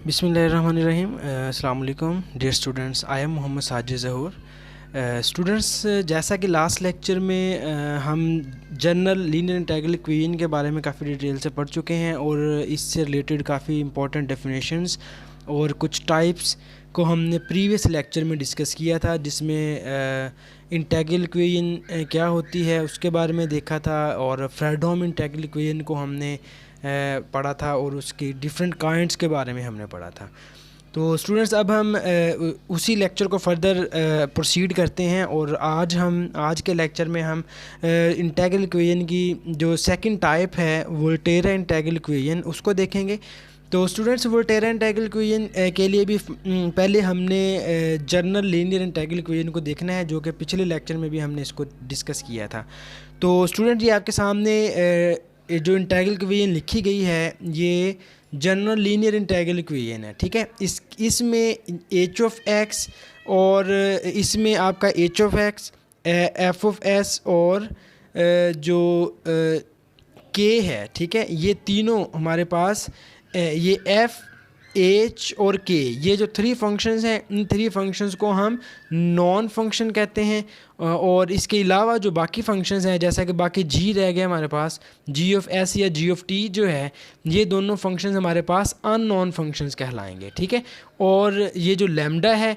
बिस्मिल्लाहिर्रहमानिर्रहीम। अस्सलाम वालेकुम dear students, I am Mohammad Sajid Zahoor. Students, जैसा कि लास्ट लेक्चर में हम जनरल लीनियर इंटीग्रल इक्वेशन के बारे में काफ़ी डिटेल से पढ़ चुके हैं और इससे रिलेटेड काफ़ी इंपॉर्टेंट डेफिनेशंस और कुछ टाइप्स को हमने प्रीवियस लेक्चर में डिस्कस किया था, जिसमें इंटीग्रल इक्वेशन क्या होती है उसके बारे में देखा था और फ्रेडहोम इंटीग्रल इक्वेशन को हमने पढ़ा था और उसकी डिफरेंट काइंड्स के बारे में हमने पढ़ा था। तो स्टूडेंट्स, अब हम उसी लेक्चर को फर्दर प्रोसीड करते हैं और आज के लेक्चर में हम इंटीग्रल इक्वेशन की जो सेकंड टाइप है वोल्टेरा इंटीग्रल इक्वेशन उसको देखेंगे। तो स्टूडेंट्स, वोल्टेरा इंटीग्रल इक्वेशन के लिए भी पहले हमने जनरल लीनियर इंटीग्रल इक्वेशन को देखना है, जो कि पिछले लेक्चर में भी हमने इसको डिस्कस किया था। तो स्टूडेंट, ये आपके सामने जो इंटीग्रल इक्वेशन लिखी गई है ये जनरल लीनियर इंटीग्रल इक्वेशन है, ठीक है। इसमें एच ऑफ एक्स और इसमें आपका H of x, F of S और जो के है, ठीक है, ये तीनों हमारे पास ये एफ एच और के, ये जो थ्री फंक्शंस हैं, इन थ्री फंक्शंस को हम नॉन फंक्शन कहते हैं। और इसके अलावा जो बाकी फंक्शंस हैं, जैसा कि बाकी जी रह गया हमारे पास, जी ऑफ एस या जी ऑफ टी जो है, ये दोनों फंक्शंस हमारे पास अननोन फंक्शंस कहलाएंगे, ठीक है। और ये जो लैम्डा है,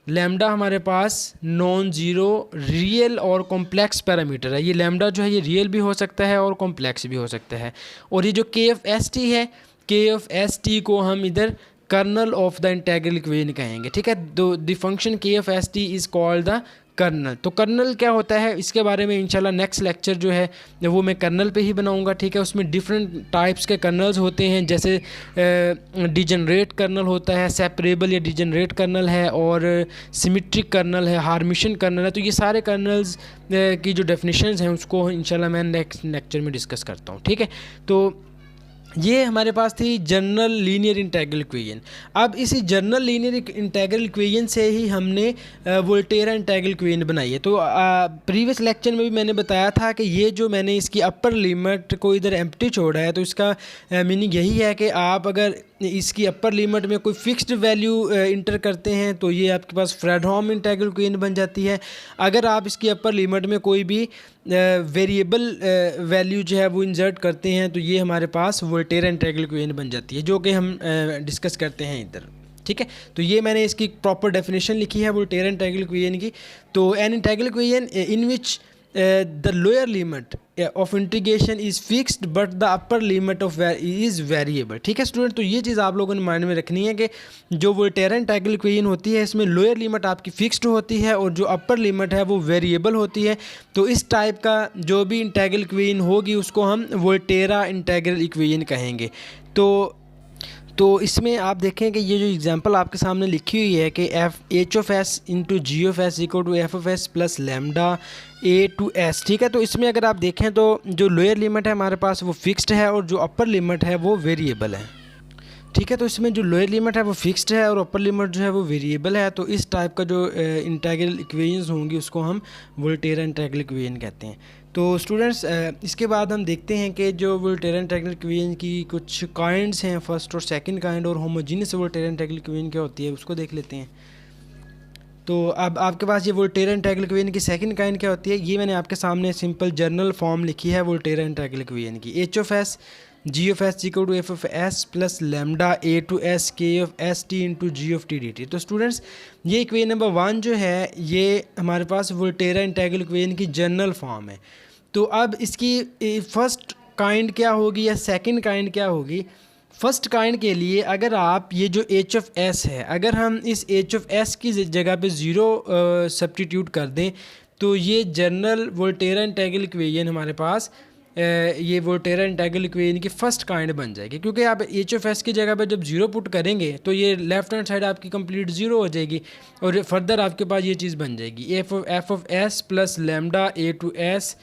लैम्डा हमारे पास नॉन ज़ीरो रियल और कॉम्प्लेक्स पैरामीटर है। ये लैम्डा जो है ये रियल भी हो सकता है और कॉम्प्लेक्स भी हो सकता है। और ये जो के ऑफ एस टी है, के ऑफ एस टी को हम इधर kernel of the integral equation कहेंगे, ठीक है। The function K of S T is called the kernel. तो कर्नल क्या होता है, इसके बारे में इंशाल्लाह नेक्स्ट लेक्चर जो है वो मैं कर्नल पे ही बनाऊंगा, ठीक है। उसमें डिफरेंट टाइप्स के कर्नल्स होते हैं, जैसे डिजनरेट कर्नल होता है, सेपरेबल या डिजनरेट कर्नल है, और सिमेट्रिक कर्नल है, हार्मिशन कर्नल है। तो ये सारे कर्नल्स की जो डेफिनेशंस हैं उसको इंशाल्लाह मैं नेक्स्ट लेक्चर में डिस्कस करता हूँ, ठीक है। तो ये हमारे पास थी जनरल लीनियर इंटीग्रल इक्वेशन। अब इसी जनरल लीनियर इंटीग्रल इक्वेशन से ही हमने वोल्टेरा इंटीग्रल इक्वेशन बनाई है। तो प्रीवियस लेक्चर में भी मैंने बताया था कि ये जो मैंने इसकी अपर लिमिट को इधर एम्प्टी छोड़ा है, तो इसका मीनिंग यही है कि आप अगर इसकी अपर लिमिट में कोई फिक्स्ड वैल्यू इंटर करते हैं तो ये आपके पास फ्रेडहोम इंटीग्रल इक्वेशन बन जाती है। अगर आप इसकी अपर लिमिट में कोई भी वेरिएबल वैल्यू जो है वो इंसर्ट करते हैं तो ये हमारे पास वोल्टेरा इंटीग्रल इक्वेशन बन जाती है, जो कि हम डिस्कस करते हैं इधर, ठीक है। तो ये मैंने इसकी प्रॉपर डेफिनेशन लिखी है वोल्टेरा इंटीग्रल इक्वेशन की। तो an integral equation in which the lower limit of integration is fixed but the upper limit of is variable, ठीक है स्टूडेंट। तो ये चीज़ आप लोगों ने माइंड में रखनी है कि जो वोल्टेरा इंटीग्रल इक्वेशन होती है इसमें लोअर लिमिट आपकी फिक्स्ड होती है और जो अपर लिमिट है वो वेरिएबल होती है। तो इस टाइप का जो भी इंटीग्रल इक्वेशन होगी उसको हम वोल्टेरा इंटीग्रल इक्वेशन कहेंगे। तो इसमें आप देखें कि ये जो एग्जांपल आपके सामने लिखी हुई है कि H of S into G of S equal to F of S plus lambda A to S, ठीक है। तो इसमें अगर आप देखें तो जो लोअर लिमिट है हमारे पास वो फिक्स्ड है और जो अपर लिमिट है वो वेरिएबल है, ठीक है। तो इसमें जो लोअर लिमिट है वो फिक्स्ड है और अपर लिमिट जो है वो वेरिएबल है। तो इस टाइप का जो इंटीग्रल इक्वेशंस होंगी उसको हम वोल्टेरा इंटीग्रल इक्वेशन कहते हैं। तो स्टूडेंट्स, इसके बाद हम देखते हैं कि जो वोल्टेरा इंटीग्रल इक्वेशन की कुछ काइंड्स हैं, फर्स्ट और सेकंड काइंड, और होमोजीनियस वोल्टेरा इंटीग्रल इक्वेशन क्या होती है उसको देख लेते हैं। तो अब आपके पास ये वोल्टेरा इंटीग्रल इक्वेशन की सेकंड काइंड क्या होती है, ये मैंने आपके सामने सिंपल जर्नल फॉर्म लिखी है वोल्टेरा इंटीग्रल इक्वेशन की। H of S G of S equal to F of S plus lambda A to S K of S T into G of T D T. तो students, ये equation number 1 जो है ये हमारे पास Volterra integral equation की general form है। तो अब इसकी फर्स्ट काइंड क्या होगी या सेकंड काइंड क्या होगी। फर्स्ट काइंड के लिए अगर आप ये जो एच ऑफ एस है, अगर हम इस एच ऑफ एस की जगह पे ज़ीरो सब्स्टिट्यूट कर दें तो ये जनरल वोल्टेरा इंटीग्रल इक्वेशन हमारे पास ये वोल्टेरा इंटीग्रल इक्वेशन की फ़र्स्ट काइंड बन जाएगी, क्योंकि आप एच ऑफ एस की जगह पे जब ज़ीरो पुट करेंगे तो ये लेफ्ट हैंड साइड आपकी कंप्लीट ज़ीरो हो जाएगी और फर्दर आपके पास ये चीज़ बन जाएगी F of S plus lambda A to S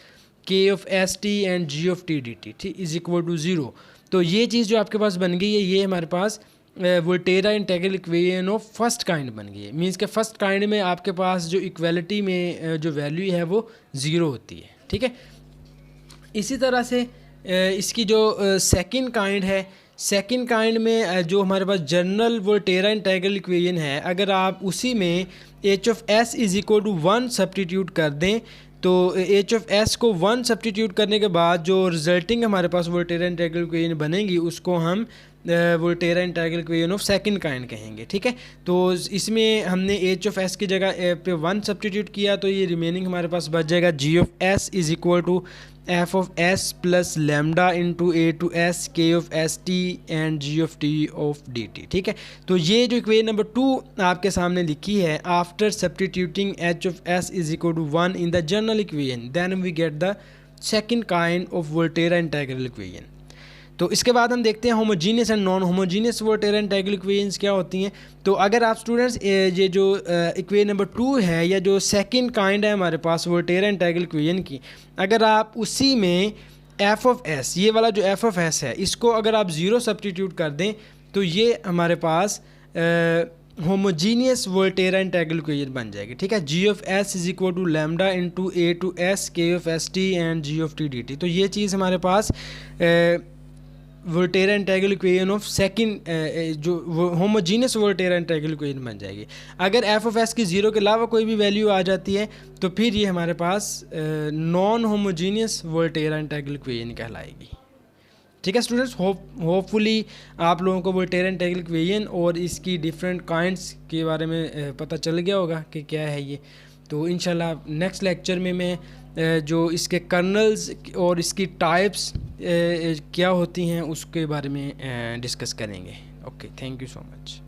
K of S T and G of T D T, ठीक, इज़ इक्वल टू ज़ीरो। तो ये चीज़ जो आपके पास बन गई है ये हमारे पास Volterra integral equation of first kind बन गई है। मीन्स के फर्स्ट काइंड में आपके पास जो इक्वालिटी में जो वैल्यू है वो ज़ीरो होती है, ठीक है। इसी तरह से इसकी जो सेकंड काइंड है, सेकंड काइंड में जो हमारे पास जनरल वोल्टेरा इंटीग्रल इक्वेशन है, अगर आप उसी में H of S is equal to 1 substitute कर दें तो एच ऑफ एस को 1 सब्स्टिट्यूट करने के बाद जो रिजल्टिंग हमारे पास वोल्टेरा इंटीग्रल इक्वेशन बनेगी उसको हम Volterra integral equation of second kind कहेंगे। ठीक है, तो इसमें हमने एच ऑफ एस की जगह पे 1 सब्स्टिट्यूट किया तो ये रिमेनिंग हमारे पास बच जाएगा G of S is equal to F of S plus lambda into A to S K of S T and G of T of D T. ठीक है, तो ये जो इक्वेशन नंबर 2 आपके सामने लिखी है, after substituting H of S is equal to 1 in the general equation then we get the second kind of Volterra integral equation. तो इसके बाद हम देखते हैं homogeneous and non homogeneous Volterra integral equations क्या होती हैं। तो अगर आप स्टूडेंट्स ये जो इक्वेशन नंबर 2 है या जो सेकंड काइंड है हमारे पास वोल्टेरा इंटीग्रल इक्वेशन की, अगर आप उसी में एफ ऑफ एस, ये वाला जो एफ ऑफ एस है इसको अगर आप 0 सब्स्टिट्यूट कर दें तो ये हमारे पास होमोजीनियस वोल्टेरा इंटीग्रल इक्वेशन बन जाएगी। ठीक है, G of S is equal to lambda into A to S K of S T and G of T D T. तो ये चीज़ हमारे पास Volterra integral equation of second जो होमोजीनियस वोल्टेरा इंटीग्रल इक्वेशन बन जाएगी। अगर एफ ऑफ एस की 0 के अलावा कोई भी वैल्यू आ जाती है तो फिर ये हमारे पास non homogeneous Volterra integral equation कहलाएगी। ठीक है स्टूडेंट्स, होपफुली आप लोगों को वोल्टेरा इंटीग्रल इक्वेशन और इसकी डिफरेंट काइंड्स के बारे में पता चल गया होगा कि क्या है ये। तो इंशाल्लाह नेक्स्ट लेक्चर में मैं जो इसके कर्नल्स और इसकी टाइप्स क्या होती हैं उसके बारे में डिस्कस करेंगे। Okay, thank you so much.